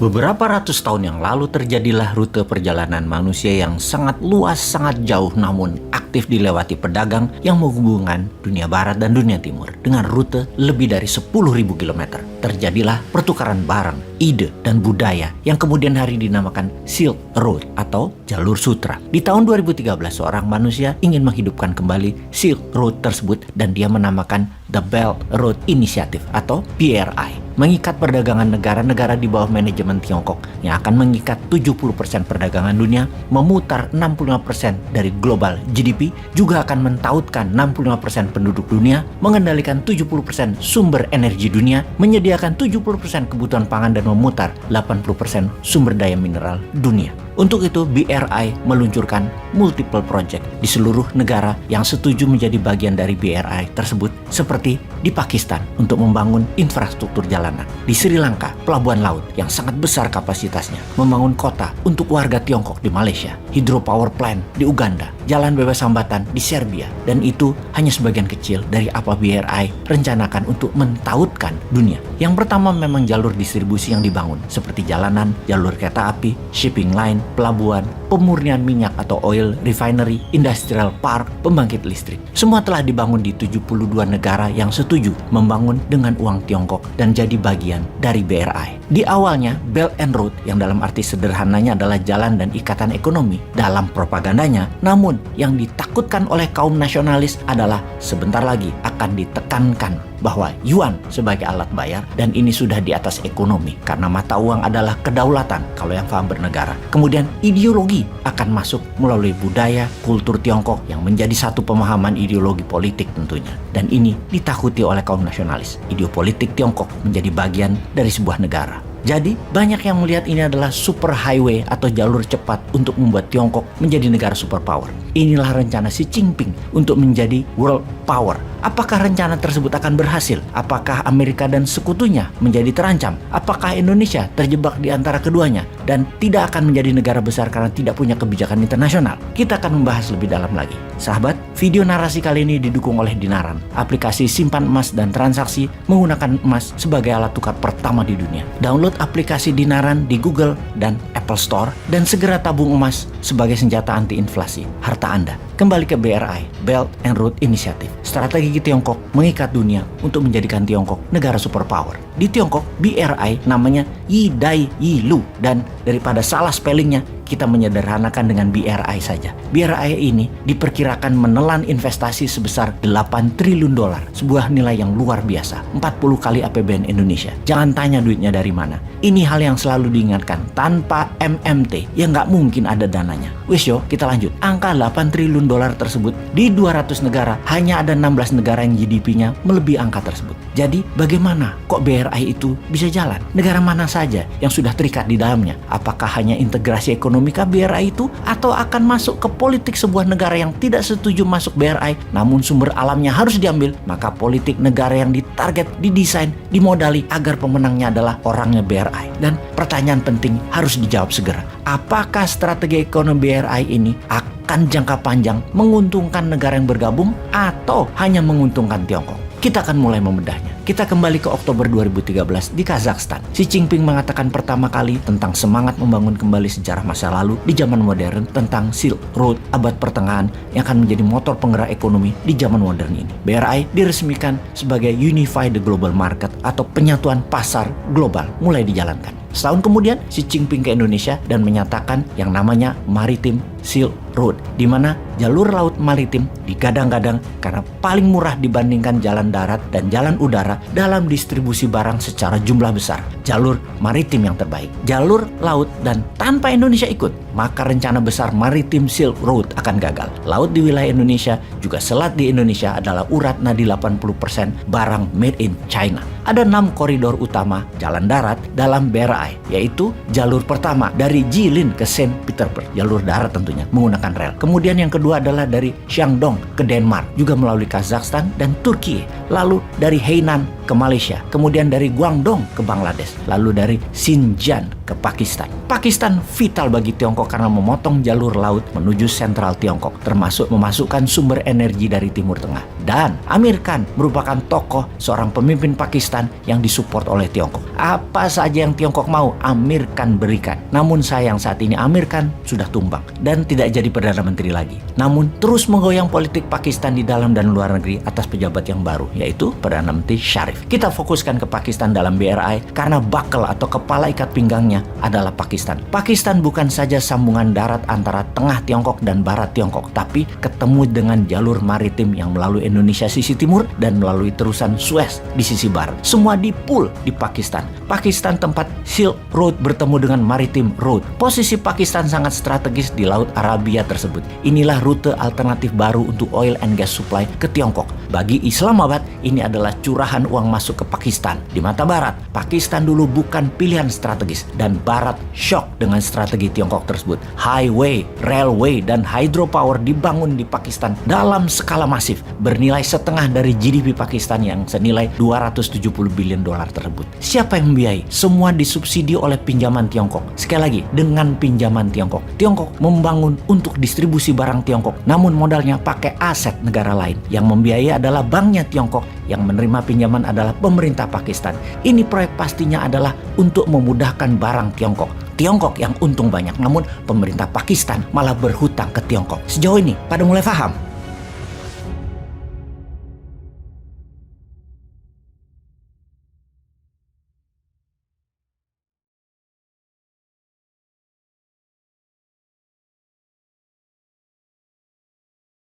Beberapa ratus tahun yang lalu terjadilah rute perjalanan manusia yang sangat luas, sangat jauh namun aktif dilewati pedagang yang menghubungkan dunia barat dan dunia timur dengan rute lebih dari 10.000 km. Terjadilah pertukaran barang, ide, dan budaya yang kemudian hari dinamakan Silk Road atau Jalur Sutra. Di tahun 2013 seorang manusia ingin menghidupkan kembali Silk Road tersebut dan dia menamakan The Belt Road Initiative atau BRI. Mengikat perdagangan negara-negara di bawah manajemen Tiongkok yang akan mengikat 70% perdagangan dunia, memutar 65% dari global GDP, juga akan mentautkan 65% penduduk dunia, mengendalikan 70% sumber energi dunia, menyediakan 70% kebutuhan pangan dan memutar 80% sumber daya mineral dunia. Untuk itu, BRI meluncurkan multiple project di seluruh negara yang setuju menjadi bagian dari BRI tersebut, seperti di Pakistan untuk membangun infrastruktur jalanan, di Sri Lanka pelabuhan laut yang sangat besar kapasitasnya, membangun kota untuk warga Tiongkok di Malaysia, hydropower plant di Uganda, jalan bebas hambatan di Serbia, dan itu hanya sebagian kecil dari apa BRI rencanakan untuk mentautkan dunia. Yang pertama memang jalur distribusi yang dibangun, seperti jalanan, jalur kereta api, shipping line, pelabuhan, pemurnian minyak atau oil refinery, industrial park, pembangkit listrik. Semua telah dibangun di 72 negara yang setuju membangun dengan uang Tiongkok dan jadi bagian dari BRI. Di awalnya, Belt and Road yang dalam arti sederhananya adalah jalan dan ikatan ekonomi dalam propagandanya, namun yang ditakutkan oleh kaum nasionalis adalah sebentar lagi akan ditekankan bahwa yuan sebagai alat bayar, dan ini sudah di atas ekonomi karena mata uang adalah kedaulatan kalau yang paham bernegara. Kemudian ideologi akan masuk melalui budaya, kultur Tiongkok yang menjadi satu pemahaman ideologi politik tentunya, dan ini ditakuti oleh kaum nasionalis. Ideopolitik Tiongkok menjadi bagian dari sebuah negara. Jadi, banyak yang melihat ini adalah super highway atau jalur cepat untuk membuat Tiongkok menjadi negara superpower. Inilah rencana Xi Jinping untuk menjadi world power. Apakah rencana tersebut akan berhasil? Apakah Amerika dan sekutunya menjadi terancam? Apakah Indonesia terjebak di antara keduanya dan tidak akan menjadi negara besar karena tidak punya kebijakan internasional? Kita akan membahas lebih dalam lagi. Sahabat, video narasi kali ini didukung oleh Dinaran, aplikasi simpan emas dan transaksi menggunakan emas sebagai alat tukar pertama di dunia. Download aplikasi Dinaran di Google dan Apple Store dan segera tabung emas sebagai senjata anti inflasi harta Anda. Kembali ke BRI, Belt and Road Initiative. Strategi Tiongkok mengikat dunia untuk menjadikan Tiongkok negara superpower. Di Tiongkok, BRI namanya Yi Dai Yi Lu, dan daripada salah spellingnya, kita menyederhanakan dengan BRI saja. BRI ini diperkirakan menelan investasi sebesar 8 triliun dolar, sebuah nilai yang luar biasa, 40 kali APBN Indonesia. Jangan tanya duitnya dari mana. Ini hal yang selalu diingatkan, tanpa MMT ya nggak mungkin ada dananya. Wis yo, kita lanjut. Angka 8 triliun dolar tersebut di 200 negara, hanya ada 16 negara yang GDP-nya melebihi angka tersebut. Jadi bagaimana kok BRI itu bisa jalan? Negara mana saja yang sudah terikat di dalamnya? Apakah hanya integrasi ekonomi BRI itu, atau akan masuk ke politik sebuah negara yang tidak setuju masuk BRI namun sumber alamnya harus diambil? Maka politik negara yang ditarget, didesain, dimodali agar pemenangnya adalah orangnya BRI. Dan pertanyaan penting harus dijawab segera. Apakah strategi ekonomi BRI ini akan jangka panjang menguntungkan negara yang bergabung atau hanya menguntungkan Tiongkok? Kita akan mulai membedahnya. Kita kembali ke Oktober 2013 di Kazakhstan. Xi Jinping mengatakan pertama kali tentang semangat membangun kembali sejarah masa lalu di zaman modern tentang Silk Road abad pertengahan yang akan menjadi motor penggerak ekonomi di zaman modern ini. BRI diresmikan sebagai Unified Global Market atau penyatuan pasar global mulai dijalankan. Setahun kemudian, Xi Jinping ke Indonesia dan menyatakan yang namanya Maritime Silk Road, di mana jalur laut maritim digadang-gadang karena paling murah dibandingkan jalan darat dan jalan udara dalam distribusi barang secara jumlah besar. Jalur maritim yang terbaik, jalur laut, dan tanpa Indonesia ikut, maka rencana besar Maritime Silk Road akan gagal. Laut di wilayah Indonesia, juga selat di Indonesia adalah urat nadi 80% barang made in China. Ada 6 koridor utama jalan darat dalam BRI, yaitu jalur pertama dari Jilin ke Saint Petersburg, jalur darat tentunya menggunakan rel. Kemudian yang kedua adalah dari Shandong ke Denmark, juga melalui Kazakhstan dan Turki. Lalu dari Hainan ke Malaysia, kemudian dari Guangdong ke Bangladesh, lalu dari Xinjiang ke Pakistan. Pakistan vital bagi Tiongkok karena memotong jalur laut menuju sentral Tiongkok, termasuk memasukkan sumber energi dari Timur Tengah. Dan Amir Khan merupakan tokoh seorang pemimpin Pakistan yang disupport oleh Tiongkok. Apa saja yang Tiongkok mau, Amir Khan berikan. Namun sayang saat ini Amir Khan sudah tumbang dan tidak jadi Perdana Menteri lagi. Namun terus menggoyang politik Pakistan di dalam dan luar negeri atas pejabat yang baru, yaitu Perdana Menteri Sharif. Kita fokuskan ke Pakistan dalam BRI karena buckle atau kepala ikat pinggangnya adalah Pakistan. Pakistan bukan saja sambungan darat antara tengah Tiongkok dan barat Tiongkok, tapi ketemu dengan jalur maritim yang melalui Indonesia sisi timur dan melalui terusan Suez di sisi barat. Semua dipul di Pakistan. Pakistan tempat Silk Road bertemu dengan Maritime Road. Posisi Pakistan sangat strategis di Laut Arabia tersebut. Inilah rute alternatif baru untuk oil and gas supply ke Tiongkok. Bagi Islamabad, ini adalah curahan uang masuk ke Pakistan. Di mata Barat, Pakistan dulu bukan pilihan strategis dan Barat shock dengan strategi Tiongkok tersebut. Highway, railway, dan hydropower dibangun di Pakistan dalam skala masif, bernilai setengah dari GDP Pakistan yang senilai 270 billion dolar tersebut. Siapa yang membiayai? Semua disubsidi oleh pinjaman Tiongkok. Sekali lagi, dengan pinjaman Tiongkok. Tiongkok membangun untuk distribusi barang Tiongkok, namun modalnya pakai aset negara lain. Yang membiayai adalah banknya Tiongkok, yang menerima pinjaman adalah pemerintah Pakistan. Ini proyek pastinya adalah untuk memudahkan barang Tiongkok. Tiongkok yang untung banyak, namun pemerintah Pakistan malah berhutang ke Tiongkok. Sejauh ini, pada mulai paham?